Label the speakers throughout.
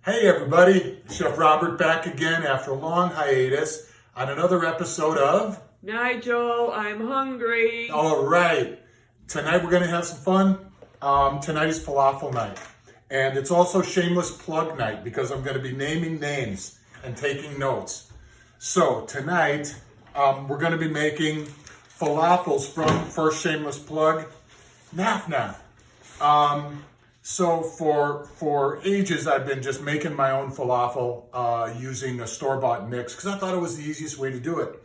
Speaker 1: Hey everybody, Chef Robert back again after a long hiatus on another episode of
Speaker 2: Nigel, I'm hungry.
Speaker 1: All right, tonight we're going to have some fun. Tonight is falafel night, and it's also shameless plug night because I'm going to be naming names and taking notes. So tonight we're going to be making falafels from first shameless plug, Naf Naf. So for ages, I've been just making my own falafel using a store-bought mix because I thought it was the easiest way to do it.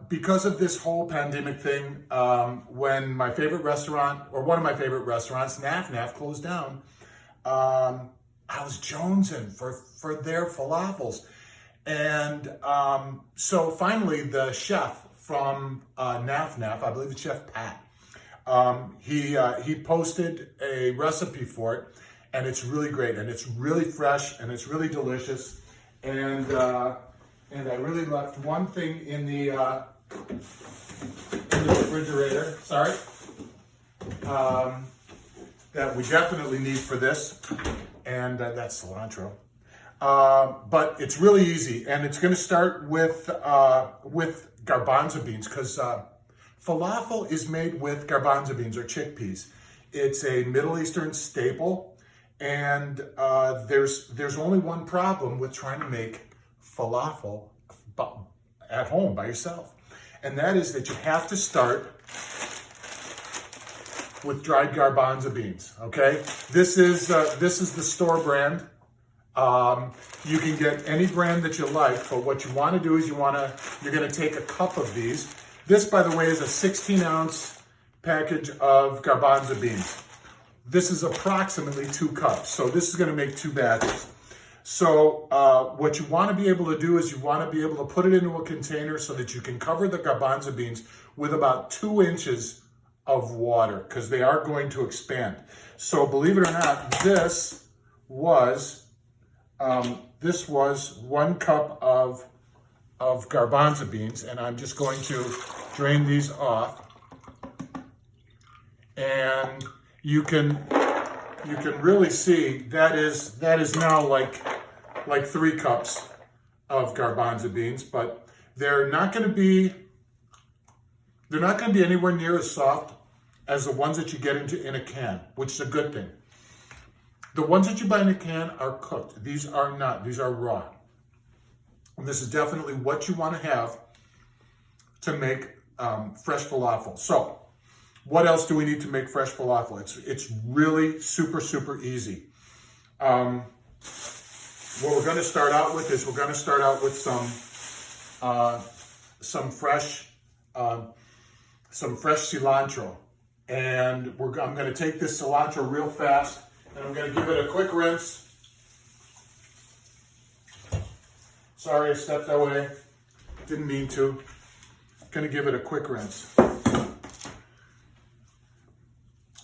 Speaker 1: Because of this whole pandemic thing, when my favorite restaurant, or one of my favorite restaurants, Naf Naf, closed down, I was jonesing for their falafels. And so finally, the chef from Naf Naf, I believe it's Chef Pat, he posted a recipe for it, and it's really great, and it's really fresh, and it's really delicious, and I really left one thing in the refrigerator. Sorry, that we definitely need for this, and that's cilantro. But it's really easy, and it's going to start with garbanzo beans because. Falafel is made with garbanzo beans or chickpeas. It's a Middle Eastern staple, and there's only one problem with trying to make falafel at home by yourself, and that is that you have to start with dried garbanzo beans. Okay, this is the store brand. You can get any brand that you like, but what you want to do is you're going to take a cup of these. This, by the way, is a 16-ounce package of garbanzo beans. This is approximately 2 cups, so this is going to make 2 batches. So what you want to be able to do is you want to be able to put it into a container so that you can cover the garbanzo beans with about 2 inches of water because they are going to expand. So believe it or not, this was 1 cup of garbanzo beans, and I'm just going to drain these off, and you can really see that is now like 3 cups of garbanzo beans, but they're not going to be anywhere near as soft as the ones that you get in a can, which is a good thing. The ones that you buy in a can are cooked. These are not. These are raw. And this is definitely what you want to have to make fresh falafel. So, what else do we need to make fresh falafel? It's really super easy. What we're going to start out with is some fresh cilantro, and I'm going to take this cilantro real fast, and I'm going to give it a quick rinse. Sorry, I stepped away. Didn't mean to. Going to give it a quick rinse.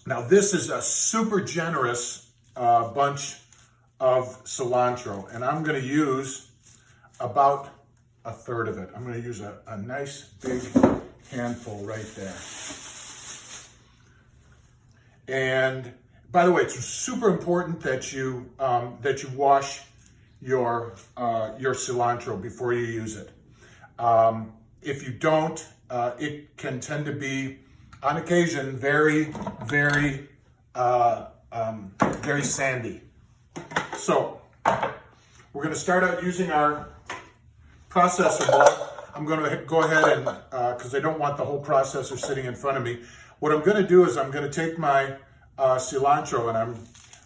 Speaker 1: Now, this is a super generous bunch of cilantro, and I'm going to use about a third of it. I'm going to use a nice big handful right there. And by the way, it's super important that you wash your cilantro before you use it. If you don't, it can tend to be, on occasion, very sandy. So we're going to start out using our processor bowl. I'm going to go ahead and, because I don't want the whole processor sitting in front of me, what I'm going to do is I'm going to take my cilantro and I'm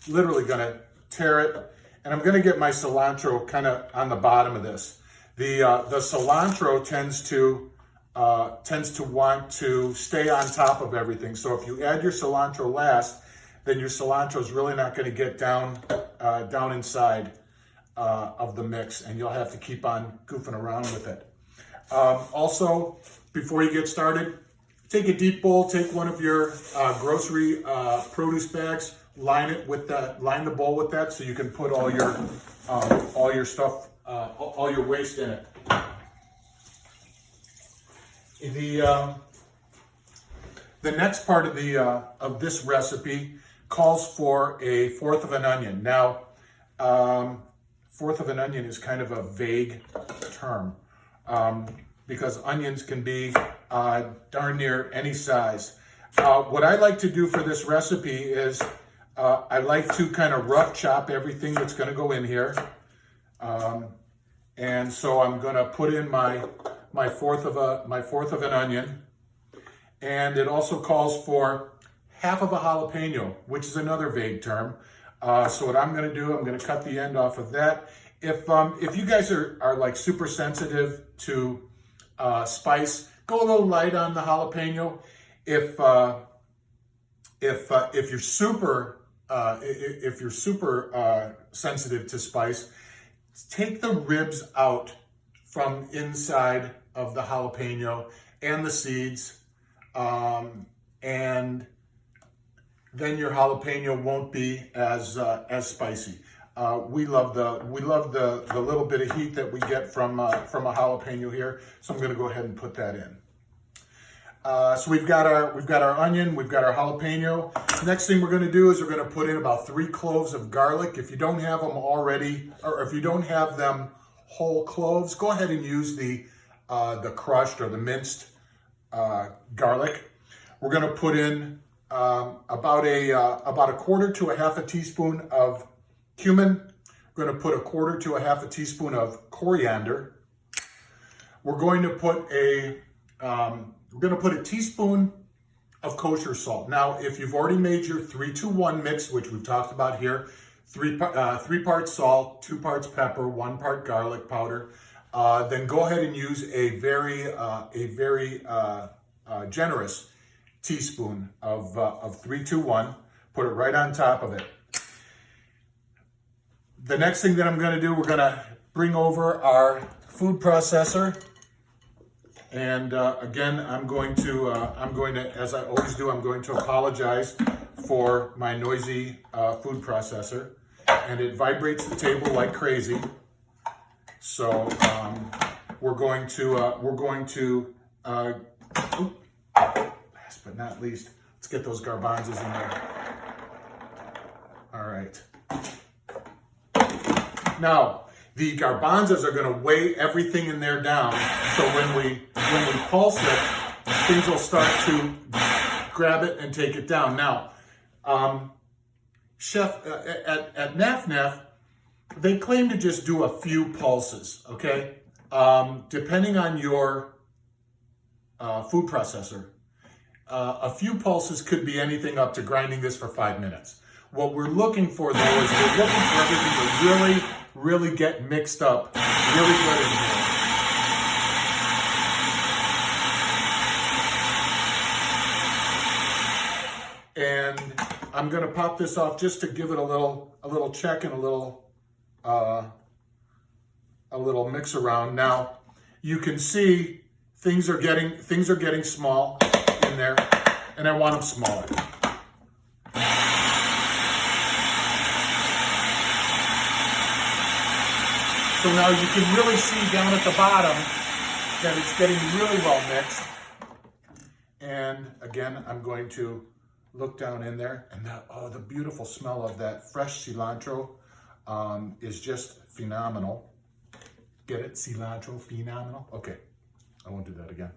Speaker 1: literally going to tear it. And I'm going to get my cilantro kind of on the bottom of this. The cilantro tends to want to stay on top of everything. So if you add your cilantro last, then your cilantro is really not going to get down inside of the mix, and you'll have to keep on goofing around with it. Also, before you get started, take a deep bowl. Take one of your grocery produce bags. Line the bowl with that so you can put all your stuff, all your waste in it. The next part of this recipe calls for 1/4 of an onion. Now, Fourth of an onion is kind of a vague term because onions can be darn near any size. What I like to do for this recipe is I like to kind of rough chop everything that's going to go in here. And so I'm going to put in my fourth of an onion. And it also calls for half of a jalapeno, which is another vague term. So what I'm going to do, I'm going to cut the end off of that. If you guys are like super sensitive to spice, go a little light on the jalapeno. If you're super sensitive to spice, take the ribs out from inside of the jalapeno and the seeds, and then your jalapeno won't be as spicy. We love the little bit of heat that we get from a jalapeno here, so I'm going to go ahead and put that in. So we've got our onion, we've got our jalapeno. Next thing we're going to do is we're going to put in about 3 cloves of garlic. If you don't have them already, or if you don't have them whole cloves, go ahead and use the crushed or the minced garlic. We're going to put in about a quarter to a half a teaspoon of cumin. We're going to put a quarter to a half a teaspoon of coriander. We're going to put a teaspoon of kosher salt. Now, if you've already made your 3-2-1 mix, which we've talked about here, 3 parts salt, 2 parts pepper, 1 part garlic powder, then go ahead and use a very generous teaspoon of 3-2-1. Put it right on top of it. The next thing that I'm going to do, we're going to bring over our food processor. And again, I'm going to, as I always do, I'm going to apologize for my noisy food processor. And it vibrates the table like crazy. So we're going to, last but not least, let's get those garbanzos in there. All right. Now, the garbanzos are going to weigh everything in there down. So when we pulse it, things will start to grab it and take it down. Now, Chef at Naf Naf, they claim to just do a few pulses, okay? Depending on your food processor, a few pulses could be anything up to grinding this for 5 minutes. What we're looking for, though, is we're looking for everything to really get mixed up really good in here. And I'm going to pop this off just to give it a little check and a little mix around. Now, you can see things are getting small in there, and I want them smaller. So now you can really see down at the bottom that it's getting really well mixed. And again, I'm going to look down in there, and the beautiful smell of that fresh cilantro is just phenomenal. Get it? Cilantro, phenomenal? Okay, I won't do that again.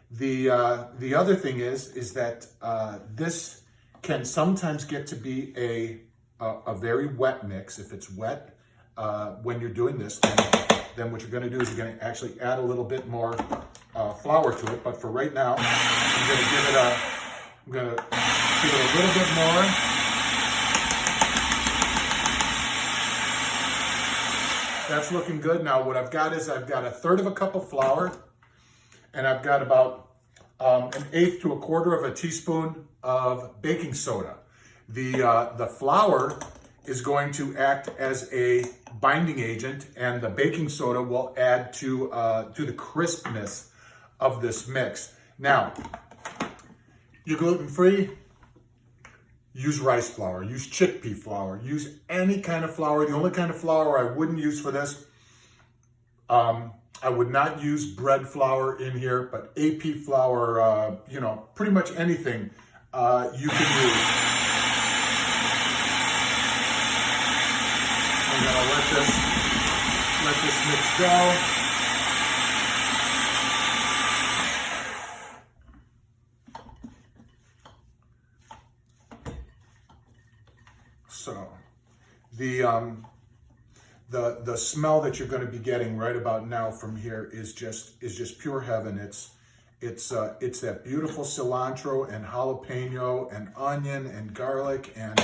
Speaker 1: The other thing is that this can sometimes get to be a very wet mix. If it's wet, when you're doing this, then what you're going to do is you're going to actually add a little bit more flour to it. But for right now, I'm going to give it a little bit more. That's looking good. Now what I've got is I've got 1/3 cup of flour, and I've got about 1/8 to 1/4 teaspoon of baking soda. The flour is going to act as a binding agent, and the baking soda will add to the crispness of this mix. Now, you're gluten-free, use rice flour, use chickpea flour, use any kind of flour. The only kind of flour I wouldn't use for this, I would not use bread flour in here, but AP flour, pretty much anything you can use. gonna let this mix go. So the smell that you're going to be getting right about now from here is just pure heaven. It's that beautiful cilantro and jalapeno and onion and garlic, and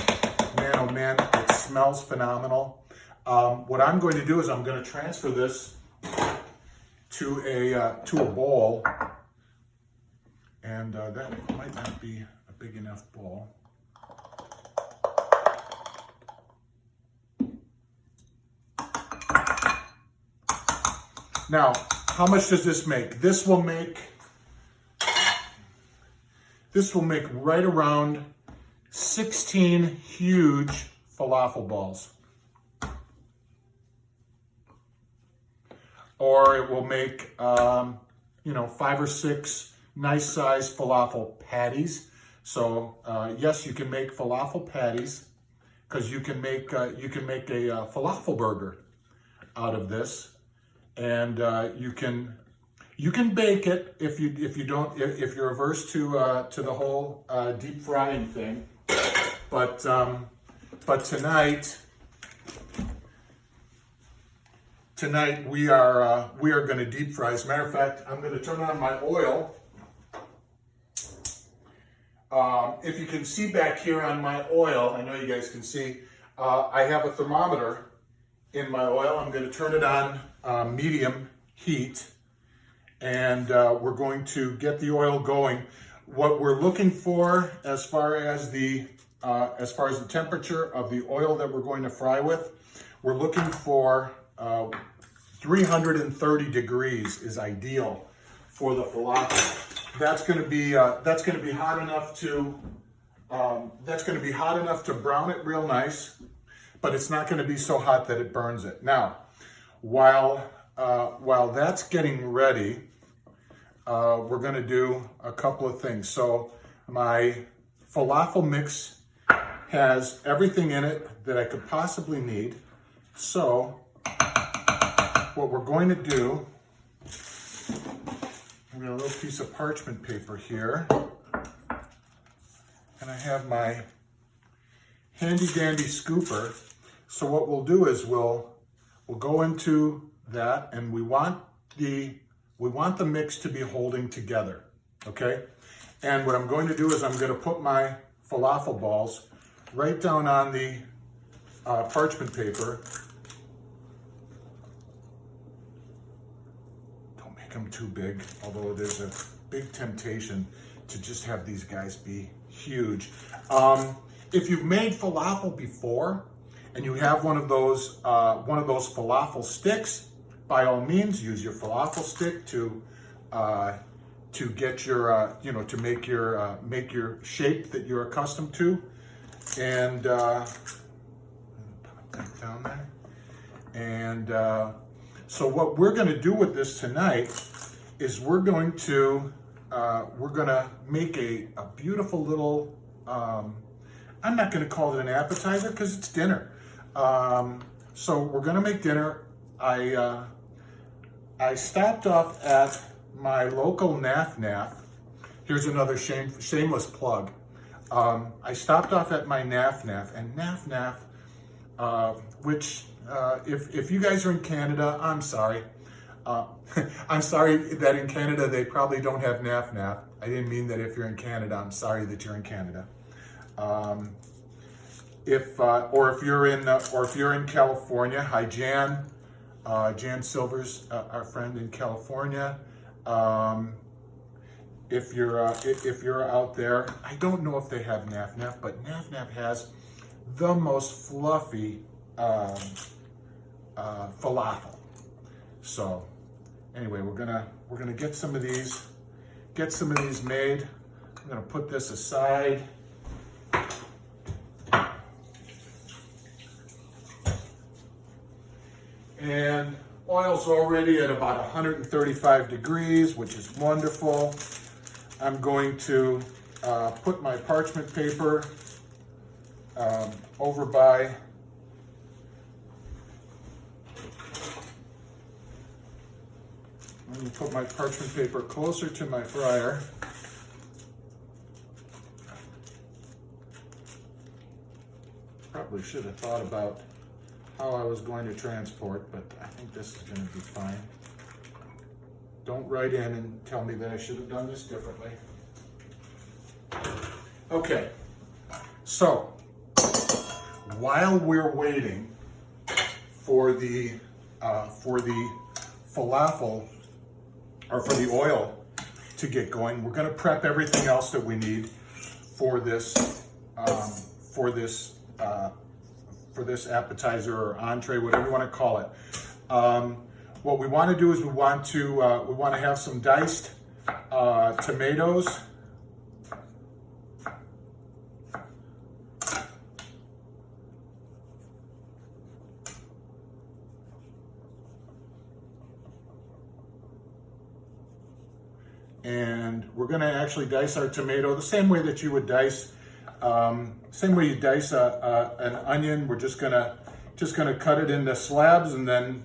Speaker 1: man, oh man, it smells phenomenal. What I'm going to do is I'm going to transfer this to a bowl, and that might not be a big enough bowl. Now, how much does this make? This will make right around 16 huge falafel balls. Or it will make, 5 or 6 nice sized falafel patties. So yes, you can make falafel patties, because you can make a falafel burger out of this. And you can bake it if you're averse to the whole deep frying thing. But tonight we are going to deep fry. As a matter of fact, I'm going to turn on my oil. If you can see back here on my oil, I know you guys can see. I have a thermometer in my oil. I'm going to turn it on medium heat, and we're going to get the oil going. What we're looking for as far as the temperature of the oil that we're going to fry with, we're looking for 330 degrees is ideal for the falafel. That's going to be hot enough to brown it real nice, but it's not going to be so hot that it burns it. Now, while that's getting ready, we're going to do a couple of things. So my falafel mix has everything in it that I could possibly need. So what we're going to do, I've got a little piece of parchment paper here, and I have my handy dandy scooper. So what we'll do is we'll go into that, and we want the mix to be holding together, okay? And what I'm going to do is I'm going to put my falafel balls right down on the parchment paper. Don't make them too big, although there's a big temptation to just have these guys be huge. If you've made falafel before, and you have one of those falafel sticks, by all means, use your falafel stick to get your to make your shape that you're accustomed to, and put that down there. And so what we're going to do with this tonight is we're going to make a beautiful little. I'm not going to call it an appetizer because it's dinner. So we're going to make dinner. I stopped off at my local Naf Naf. Here's another shameless plug. I stopped off at my Naf Naf, and Naf Naf, which if you guys are in Canada, I'm sorry. I'm sorry that in Canada they probably don't have Naf Naf. I didn't mean that if you're in Canada. I'm sorry that you're in Canada. If you're in California, hi Jan. Jan Silver's our friend in California. If you're out there, I don't know if they have Naf Naf, but Naf Naf has the most fluffy falafel. So anyway, we're gonna get some of these made. I'm gonna put this aside. And oil's already at about 135 degrees, which is wonderful. I'm going to put my parchment paper over by Let me put my parchment paper closer to my fryer. Probably should have thought about how I was going to transport, but I think this is going to be fine. Don't write in and tell me that I should have done this differently. Okay, so while we're waiting for the falafel, or for the oil to get going, we're going to prep everything else that we need for this appetizer or entree, whatever you want to call it. What we want to do is we want to have some diced tomatoes. And we're going to actually dice our tomato the same way that you would dice, same way you dice an onion. We're just gonna cut it into slabs and then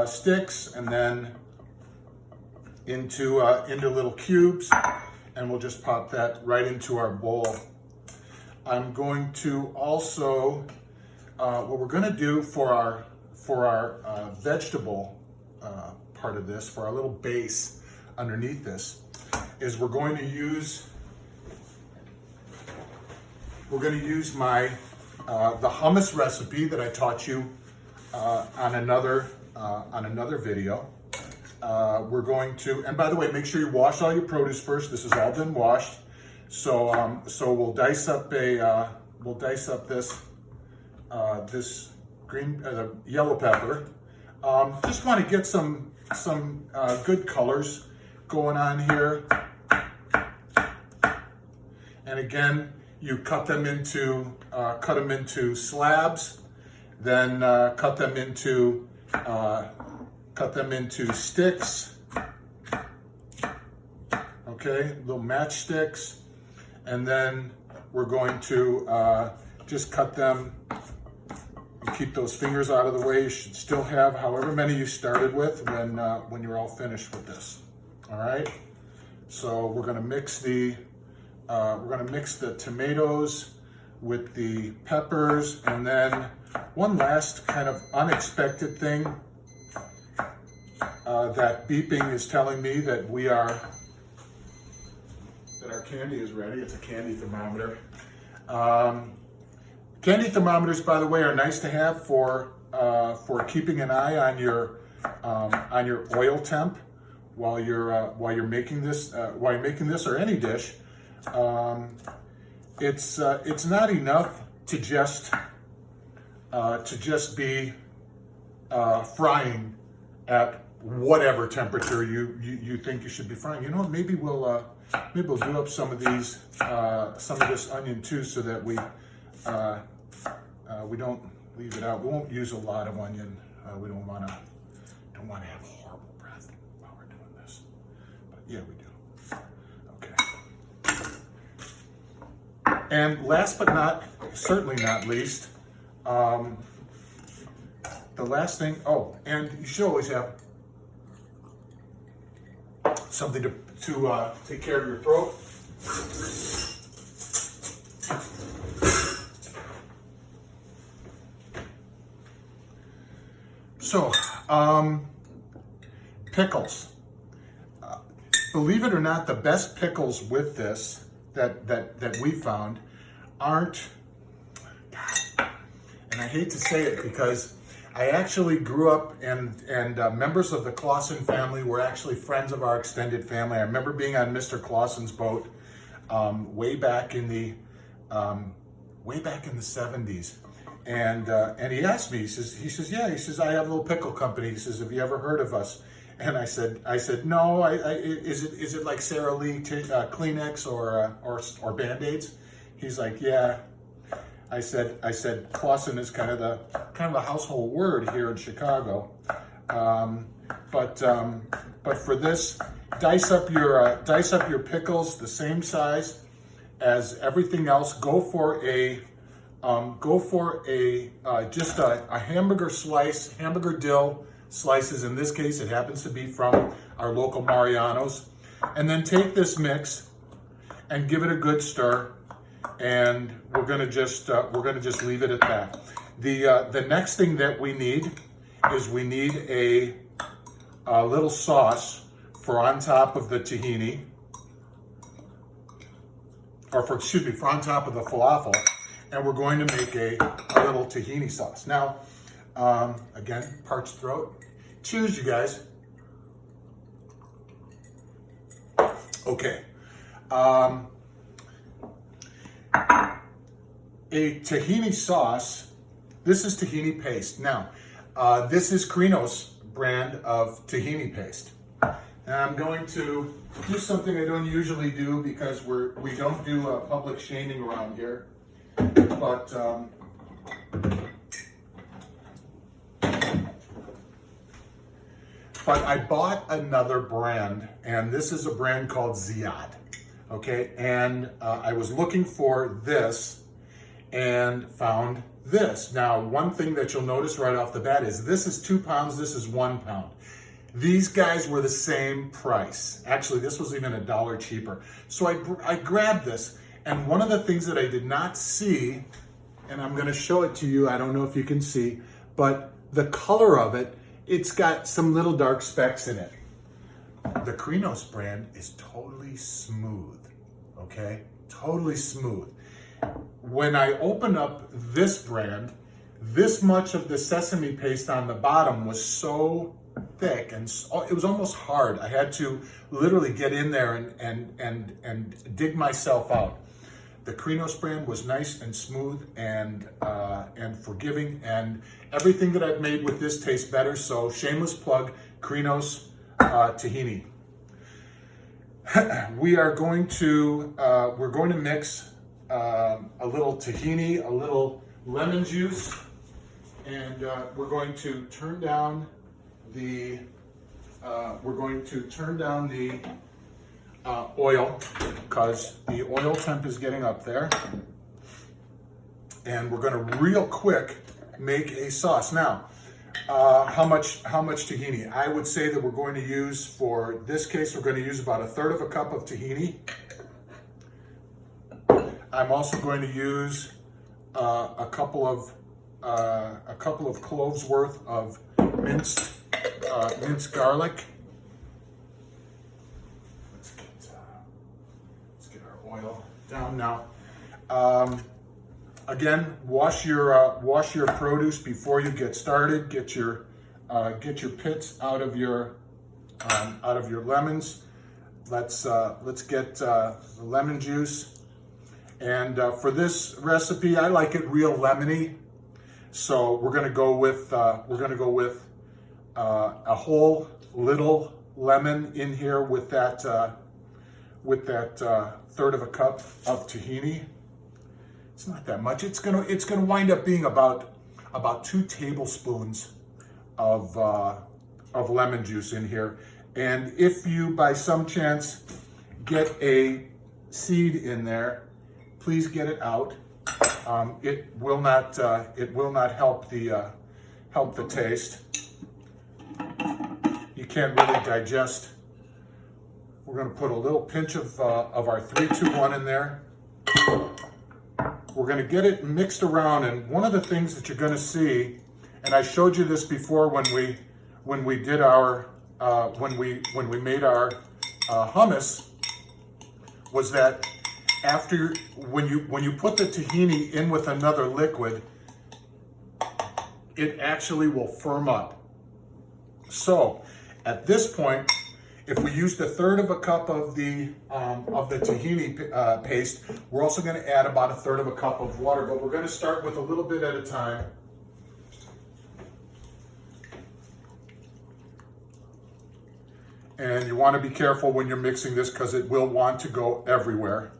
Speaker 1: sticks, and then into little cubes, and we'll just pop that right into our bowl. I'm going to also what we're going to do for our vegetable part of this, for our little base underneath this, is we're going to use my the hummus recipe that I taught you on another video. We're going to, and by the way, make sure you wash all your produce first. This has all been washed. So we'll dice up this green yellow pepper. Just want to get some good colors going on here. And again, you cut them into slabs, then cut them into sticks. Okay, little matchsticks, and then we're going to just cut them. Keep those fingers out of the way. You should still have however many you started with when you're all finished with this. All right. So we're going to mix the tomatoes with the peppers, and then one last kind of unexpected thing. That beeping is telling me that that our candy is ready. It's a candy thermometer. Candy thermometers, by the way, are nice to have for keeping an eye on your oil temp while you're making this or any dish. It's not enough to just be frying at whatever temperature you think you should be frying. You know what? Maybe we'll do up some of this onion too, so that we don't leave it out. We won't use a lot of onion. We don't want to have horrible breath while we're doing this. But yeah, we do. Okay. And last but certainly not least, the last thing. Oh, and you should always have something to take care of your throat. So, pickles. Believe it or not, the best pickles with this that we found aren't, and I hate to say it because I actually grew up, and members of the Clausen family were actually friends of our extended family. I remember being on Mr. Clausen's boat way back in the 70s. And he asked me, he says, yeah, I have a little pickle company. He says, have you ever heard of us? And I said, no. Is it like Sara Lee Kleenex or Band-Aids? He's like, yeah. I said, Clausen is kind of a household word here in Chicago. But for this, dice up your pickles the same size as everything else. Go for just a hamburger slice, hamburger dill slices. In this case, it happens to be from our local Mariano's. And then take this mix and give it a good stir. And we're gonna just leave it at that. The next thing that we need is we need a little sauce for on top of the tahini, or for on top of the falafel, and we're going to make a little tahini sauce. Now, again, parched throat. Cheers, you guys. Okay. A tahini sauce, this is tahini paste. Now, this is Crino's brand of tahini paste. Now I'm going to do something I don't usually do because we don't do public shaming around here. But I bought another brand, and this is a brand called Ziad. Okay, and I was looking for this and found this. Now, one thing that you'll notice right off the bat is this is 2 pounds, this is 1 pound. These guys were the same price. Actually, this was even $1 cheaper. So I grabbed this, and one of the things that I did not see, and I'm gonna show it to you, I don't know if you can see, but the color of it, it's got some little dark specks in it. The Crino's brand is totally smooth, okay? Totally smooth. When I opened up this brand, this much of the sesame paste on the bottom was so thick and it was almost hard. I had to literally get in there and dig myself out. The Crino's brand was nice and smooth and forgiving, and everything that I've made with this tastes better. So shameless plug, Crino's tahini. We're going to mix a little tahini, a little lemon juice, and we're going to turn down the oil, because the oil temp is getting up there, and we're going to real quick make a sauce. Now, how much tahini? I would say that we're going to use, for this case, we're going to use about 1/3 cup of tahini. I'm also going to use a couple of cloves worth of minced garlic. Let's get our oil down now. Again, wash your produce before you get started. Get your pits out of your lemons. Let's get the lemon juice. And for this recipe, I like it real lemony, so we're gonna go with a whole little lemon in here with that 1/3 cup of tahini. It's not that much. It's gonna wind up being about 2 tablespoons of lemon juice in here. And if you by some chance get a seed in there, please get it out. It will not help the taste. You can't really digest. We're going to put a little pinch of our 3-2-1 in there. We're going to get it mixed around, and one of the things that you're going to see, and I showed you this before when we did our when we made our hummus, was that when you put the tahini in with another liquid, it actually will firm up. So at this point, if we used 1/3 cup of the tahini paste, we're also going to add about 1/3 cup of water, but we're going to start with a little bit at a time. And you want to be careful when you're mixing this, because it will want to go everywhere.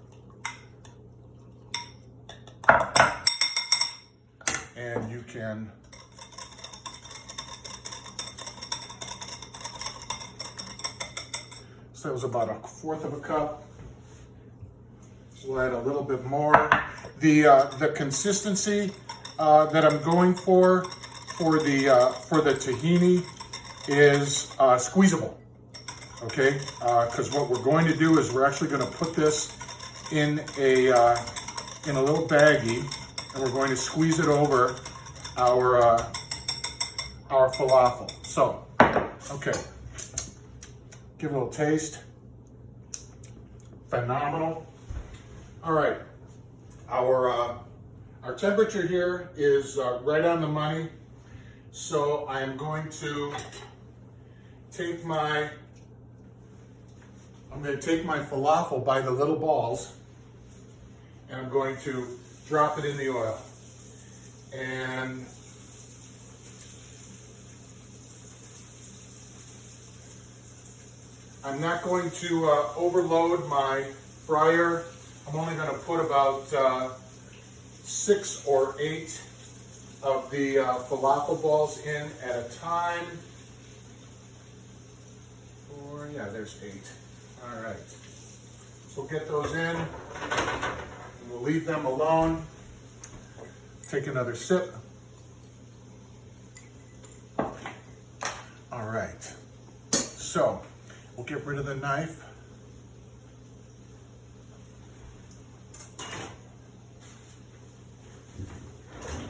Speaker 1: And you can so that was about 1/4 cup. We'll add a little bit more. The consistency that I'm going for the tahini is squeezable, okay? Because what we're going to do is we're actually going to put this in a little baggie, and we're going to squeeze it over our falafel. So, okay, give it a little taste. Phenomenal. All right, our temperature here is right on the money. So I am going to take my falafel by the little balls, and I'm going to drop it in the oil. And I'm not going to overload my fryer. I'm only going to put about 6 or 8 of the falafel balls in at a time. Or, yeah, there's 8. All right. So we'll get those in, and we'll leave them alone. Take another sip. All right. So we'll get rid of the knife.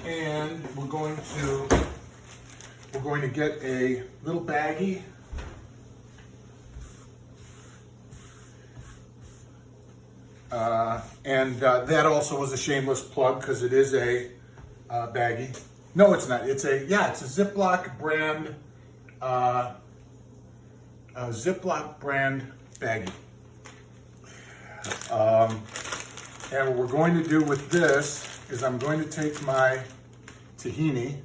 Speaker 1: And we're going to get a little baggie. That also was a shameless plug because it is a baggie. No, it's not. It's a Ziploc brand. A Ziploc brand baggie. And what we're going to do with this is I'm going to take my tahini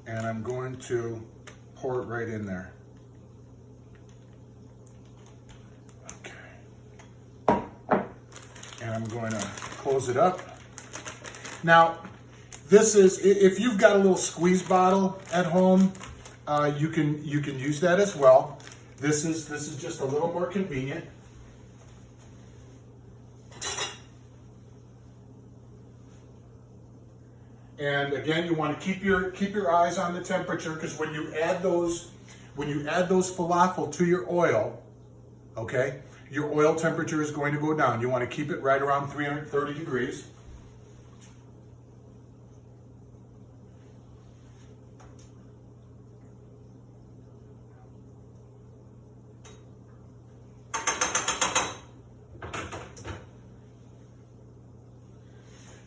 Speaker 1: and I'm going to pour it right in there. Okay. And I'm going to close it up. Now, this is, if you've got a little squeeze bottle at home, you can use that as well. This is just a little more convenient. And again, you want to keep your eyes on the temperature, because when you add those falafel to your oil, okay, your oil temperature is going to go down. You want to keep it right around 330 degrees.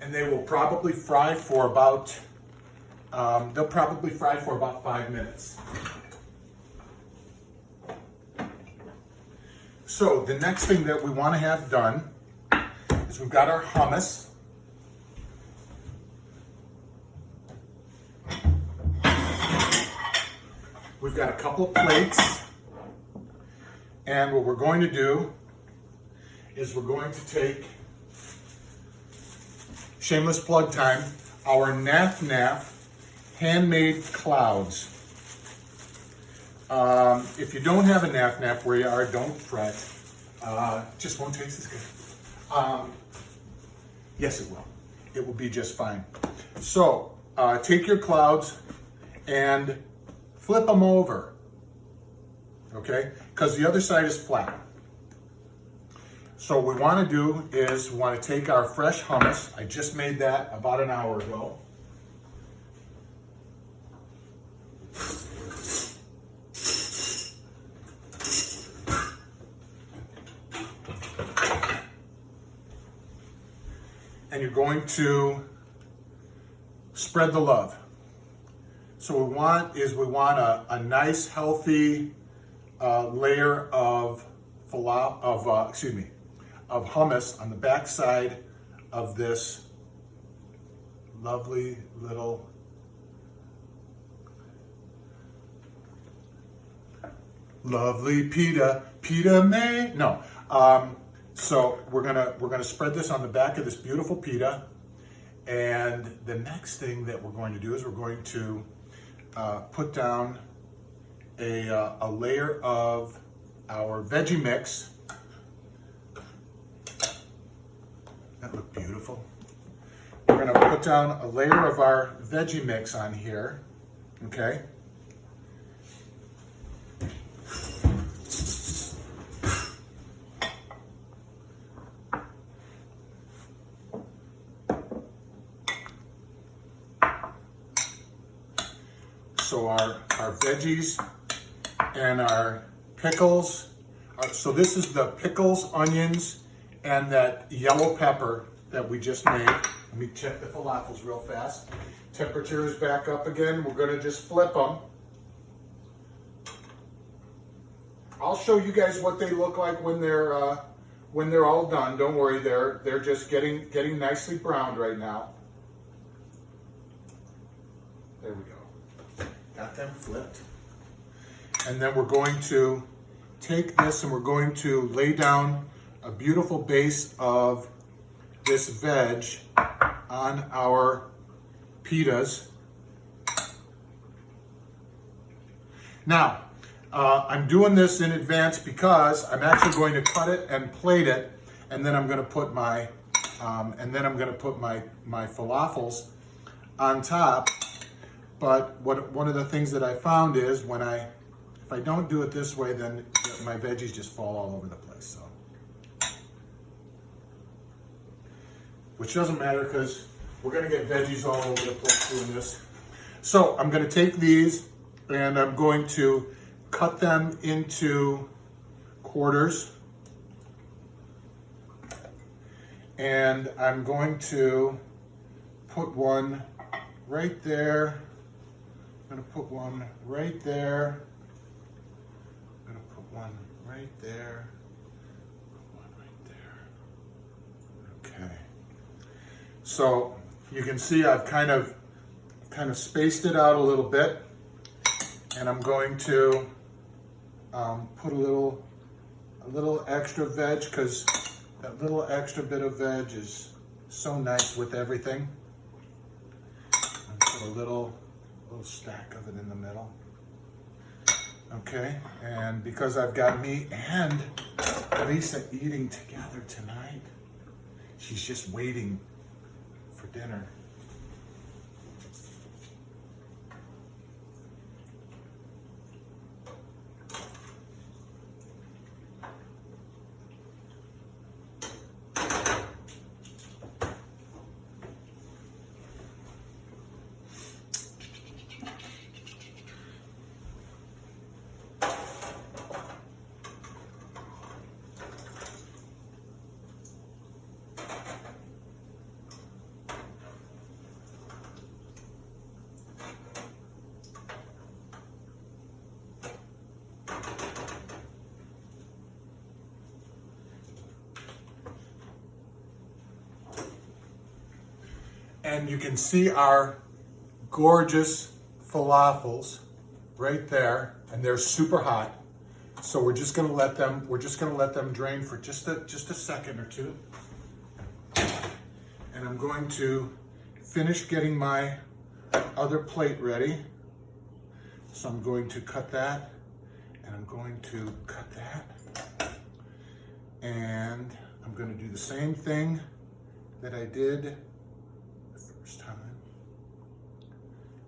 Speaker 1: And they will probably fry for about, 5 minutes. So the next thing that we want to have done is we've got our hummus. We've got a couple of plates. And what we're going to do is we're going to take, shameless plug time, our Naf handmade clouds. If you don't have a Naf where you are, don't fret. Just won't taste as good. Yes, it will. It will be just fine. So take your clouds and flip them over, okay? Because the other side is flat. So what we want to do is we want to take our fresh hummus. I just made that about an hour ago. And you're going to spread the love. So what we want is a nice healthy layer of hummus on the back side of this lovely little pita may. No. So we're gonna spread this on the back of this beautiful pita, and the next thing that we're going to do is we're going to put down a layer of our veggie mix. That looked beautiful. We're gonna put down a layer of our veggie mix on here, okay? So our veggies and our pickles. So this is the pickles, onions, and that yellow pepper that we just made. Let me check the falafels real fast. Temperature is back up again. We're gonna just flip them. I'll show you guys what they look like when they're all done. Don't worry, they're just getting nicely browned right now. There we go. Got them flipped. And then we're going to take this and we're going to lay down a beautiful base of this veg on our pitas. Now, I'm doing this in advance because I'm actually going to cut it and plate it, and then I'm going to put my my falafels on top. But one of the things that I found is if I don't do it this way, then my veggies just fall all over the place. So, which doesn't matter because we're going to get veggies all over the place doing this. So I'm going to take these and I'm going to cut them into quarters. And I'm going to put one right there. I'm going to put one right there. I'm going to put one right there. Put one right there. Okay. So you can see I've kind of spaced it out a little bit, and I'm going to put a little extra veg because that little extra bit of veg is so nice with everything. And put a little stack of it in the middle. Okay, and because I've got me and Lisa eating together tonight, she's just waiting for dinner. And you can see our gorgeous falafels right there, and they're super hot. So we're just gonna let them drain for just a second or two. And I'm going to finish getting my other plate ready. So I'm going to cut that, and I'm going to cut that. And I'm gonna do the same thing that I did time,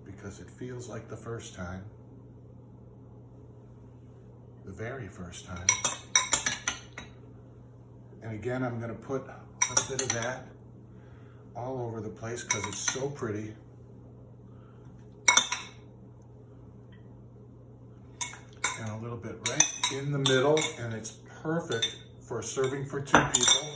Speaker 1: because it feels like the first time, the very first time. And again, I'm going to put a little bit of that all over the place because it's so pretty. And a little bit right in the middle, and it's perfect for serving for 2 people.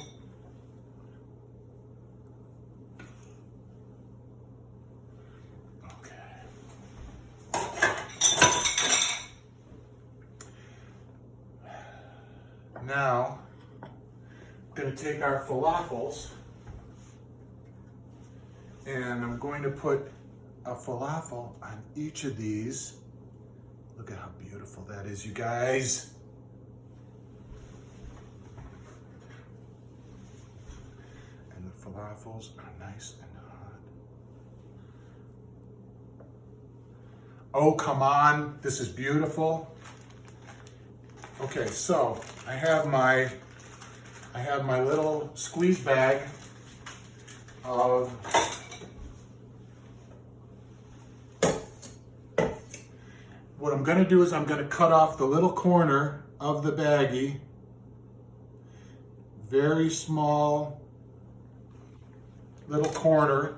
Speaker 1: Now, I'm going to take our falafels and I'm going to put a falafel on each of these. Look at how beautiful that is, you guys. And the falafels are nice and hot. Oh, come on, this is beautiful. Okay, so I have my little squeeze bag of what I'm going to do is I'm going to cut off the little corner of the baggie. Very small little corner.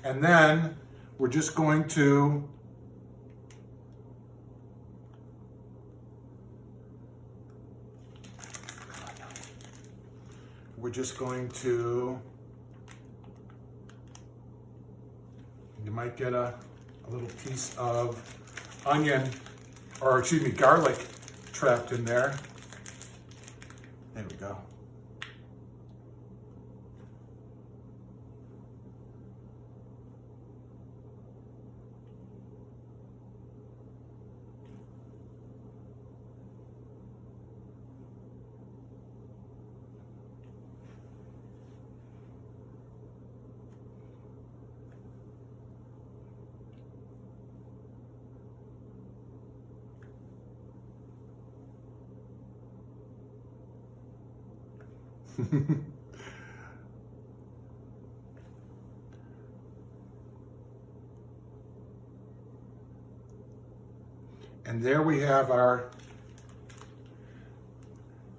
Speaker 1: And then we're just going to you might get a little piece of onion, or excuse me, garlic trapped in there. There we go. And there we have our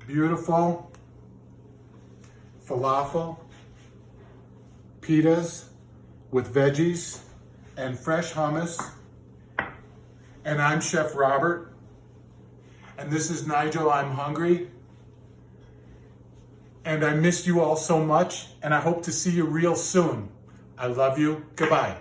Speaker 1: beautiful falafel pitas with veggies and fresh hummus. And I'm Chef Robert. And this is Nigel, I'm hungry. And I missed you all so much, and I hope to see you real soon. I love you. Goodbye.